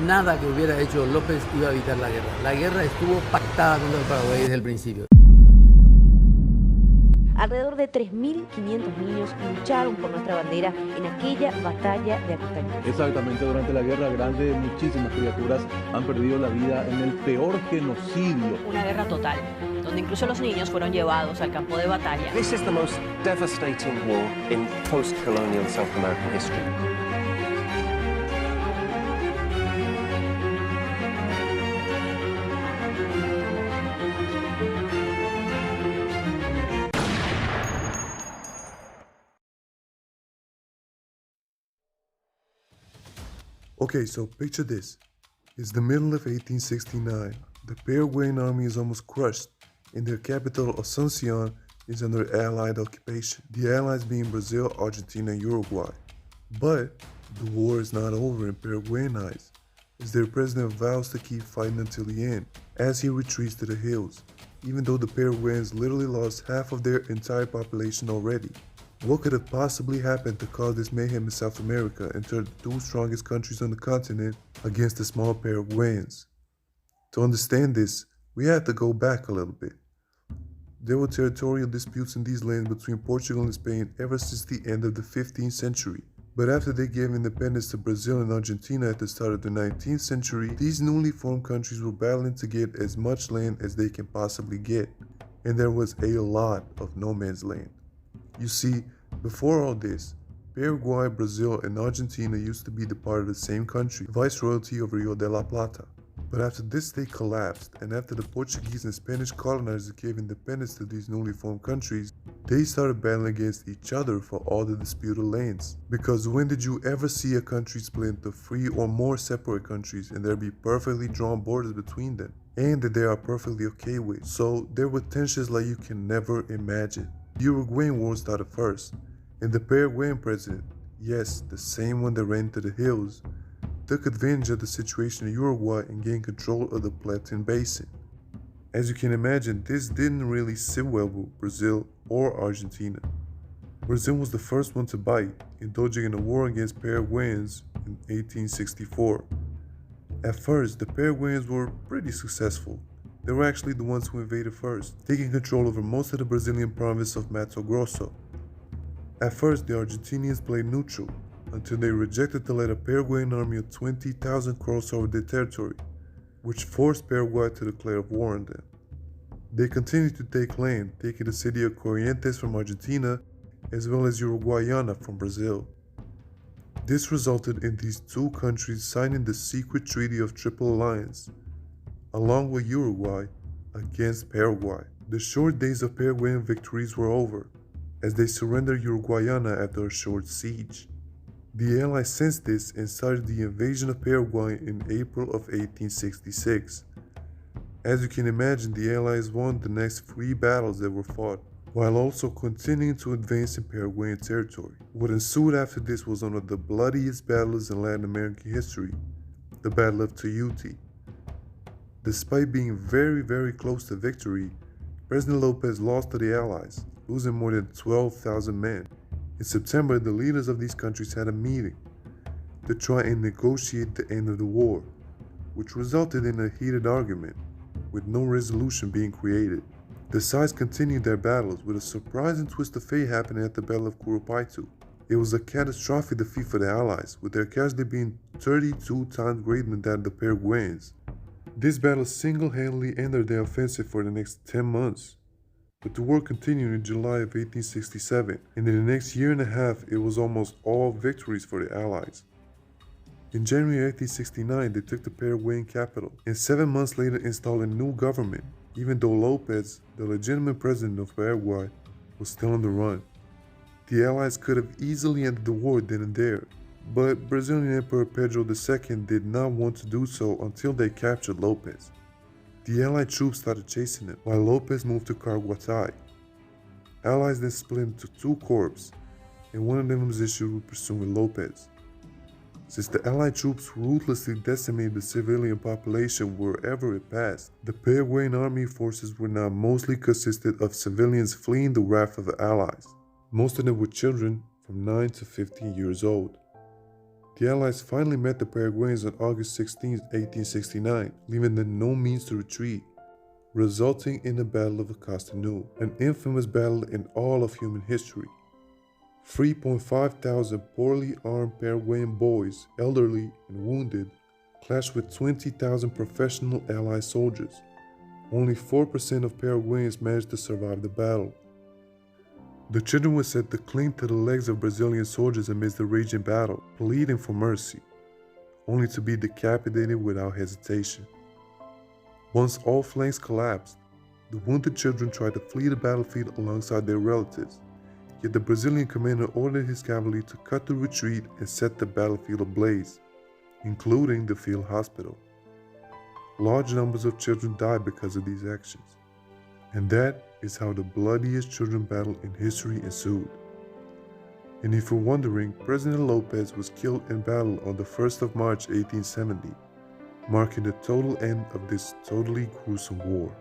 Nada que hubiera hecho López iba a evitar la guerra. La guerra estuvo pactada contra el Paraguay desde el principio. Alrededor de 3.500 niños lucharon por nuestra bandera en aquella batalla de Acostaña. Exactamente, durante la Guerra Grande muchísimas criaturas han perdido la vida en el peor genocidio. Una guerra total, donde incluso los niños fueron llevados al campo de batalla. This is the most devastating war in post-colonial South American history. Okay, so picture this. It's the middle of 1869. The Paraguayan army is almost crushed, and their capital, Asuncion, is under Allied occupation, the Allies being Brazil, Argentina, and Uruguay. But the war is not over in Paraguayan eyes, as their president vows to keep fighting until the end, as he retreats to the hills, even though the Paraguayans literally lost half of their entire population already. What could have possibly happened to cause this mayhem in South America and turn the two strongest countries on the continent against the small Paraguayans? To understand this, we have to go back a little bit. There were territorial disputes in these lands between Portugal and Spain ever since the end of the 15th century. But after they gave independence to Brazil and Argentina at the start of the 19th century, these newly formed countries were battling to get as much land as they can possibly get. And there was a lot of no man's land. You see, before all this, Paraguay, Brazil, and Argentina used to be the part of the same country, Viceroyalty of Rio de la Plata. But after this state collapsed, and after the Portuguese and Spanish colonizers gave independence to these newly formed countries, they started battling against each other for all the disputed lands. Because when did you ever see a country split into 3 or more separate countries and there be perfectly drawn borders between them, and that they are perfectly okay with? So there were tensions like you can never imagine. The Uruguayan war started first, and the Paraguayan president, yes, the same one that ran to the hills, took advantage of the situation in Uruguay and gained control of the Platen Basin. As you can imagine, this didn't really sit well with Brazil or Argentina. Brazil was the first one to bite, indulging in a war against Paraguayans in 1864. At first, the Paraguayans were pretty successful. They were actually the ones who invaded first, taking control over most of the Brazilian province of Mato Grosso. At first, the Argentinians played neutral, until they rejected to let a Paraguayan army of 20,000 cross over their territory, which forced Paraguay to declare war on them. They continued to take land, taking the city of Corrientes from Argentina, as well as Uruguayana from Brazil. This resulted in these two countries signing the secret Treaty of Triple Alliance, along with Uruguay, against Paraguay. The short days of Paraguayan victories were over, as they surrendered Uruguayana after a short siege. The Allies sensed this and started the invasion of Paraguay in April of 1866. As you can imagine, the Allies won the next 3 battles that were fought, while also continuing to advance in Paraguayan territory. What ensued after this was one of the bloodiest battles in Latin American history, the Battle of Tuyuti. Despite being very close to victory, President Lopez lost to the Allies, losing more than 12,000 men. In September, the leaders of these countries had a meeting to try and negotiate the end of the war, which resulted in a heated argument, with no resolution being created. The sides continued their battles, with a surprising twist of fate happening at the Battle of Curupaytu. It was a catastrophic defeat for the Allies, with their casualty being 32 times greater than that of the Paraguayans. This battle single-handedly ended their offensive for the next 10 months. But the war continued in July of 1867, and in the next year and a half, it was almost all victories for the Allies. In January 1869, they took the Paraguayan capital, and 7 months later installed a new government, even though Lopez, the legitimate president of Paraguay, was still on the run. The Allies could have easily ended the war then and there, but Brazilian Emperor Pedro II did not want to do so until they captured Lopez. The Allied troops started chasing him, while Lopez moved to Caraguatay. Allies then split into 2 corps, and one of them was issued with pursuing Lopez. Since the Allied troops ruthlessly decimated the civilian population wherever it passed, the Paraguayan army forces were now mostly consisted of civilians fleeing the wrath of the Allies. Most of them were children from 9 to 15 years old. The Allies finally met the Paraguayans on August 16, 1869, leaving them no means to retreat, resulting in the Battle of Acosta Nul, an infamous battle in all of human history. 3,500 poorly armed Paraguayan boys, elderly and wounded, clashed with 20,000 professional Allied soldiers. Only 4% of Paraguayans managed to survive the battle. The children were said to cling to the legs of Brazilian soldiers amidst the raging battle, pleading for mercy, only to be decapitated without hesitation. Once all flanks collapsed, the wounded children tried to flee the battlefield alongside their relatives, yet the Brazilian commander ordered his cavalry to cut the retreat and set the battlefield ablaze, including the field hospital. Large numbers of children died because of these actions, and that is how the bloodiest children battle in history ensued. And if you're wondering, President Lopez was killed in battle on the 1st of March 1870, marking the total end of this totally gruesome war.